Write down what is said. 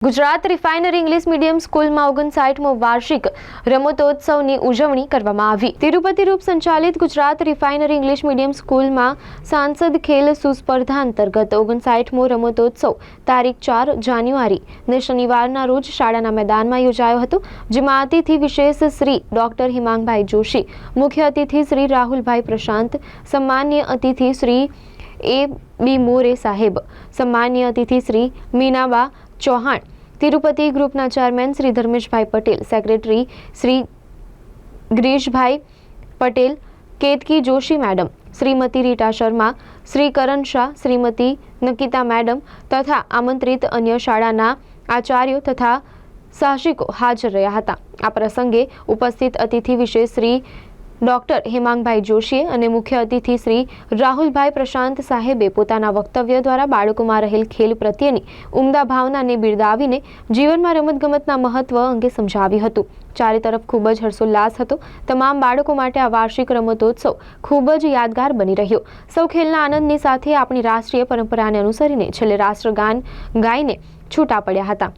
Gujarat refinery English medium સ્કૂલમાં 59મો વાર્ષિક રમતોત્સવની ઉજવણી કરવામાં આવી। તિરુપતિ રૂપ સંચાલિત ગુજરાત રિફાઇનરી ઇંગ્લિશ મીડિયમ સ્કૂલમાં સાંસદ ખેલ સુસ્પર્ધા અંતર્ગત 59મો રમતોત્સવ તારીખ 4 જાન્યુઆરીને શનિવારના રોજ શાળાના મેદાનમાં યોજાયો હતો, જેમાં અતિથિ વિશેષ શ્રી ડોક્ટર હિમાંગભાઈ જોશી, મુખ્ય અતિથિ શ્રી રાહુલભાઈ પ્રશાંત, સન્માનીય અતિથિ શ્રી A.B. મોરે સાહેબ, સન્માનીય અતિથિ શ્રી મીનાબા ચૌહાણ, तिरुपति ग्रुपना चेरमेन श्री धर्मेशभाई पटेल, सेक्रेटरी श्री गिरीशभाई पटेल, केतकी जोशी मैडम, श्रीमती रीटा शर्मा, श्री करण शाह, श्रीमती नकिता मैडम तथा आमंत्रित अन्य शाळाना आचार्यों तथा साहसिको हाजर रह्या हता। आ प्रसंगे उपस्थित अतिथि विशेष श्री डॉक्टर हिमांगभाई जोशीए અને મુખ્ય અતિથિ શ્રી રાહુલભાઈ પ્રશાંત સાહેબે પોતાના વક્તવ્ય દ્વારા બાળકોમાં રહેલ ખેલ પ્રત્યેની ઉમદા ભાવનાને બિરદાવીને જીવનમાં રમતગમતના મહત્વ અંગે સમજાવ્યું હતું। ચારે તરફ ખૂબ જ હર્ષોલ્લાસ હતો। તમામ બાળકો માટે આ વાર્ષિક રમતોત્સવ ખૂબ જ યાદગાર બની રહ્યો। સૌ ખેલના આનંદની સાથે આપણી રાષ્ટ્રીય પરંપરાને અનુસરીને છેલ્લે રાષ્ટ્રગાન ગાઈને છૂટા પડ્યા હતા।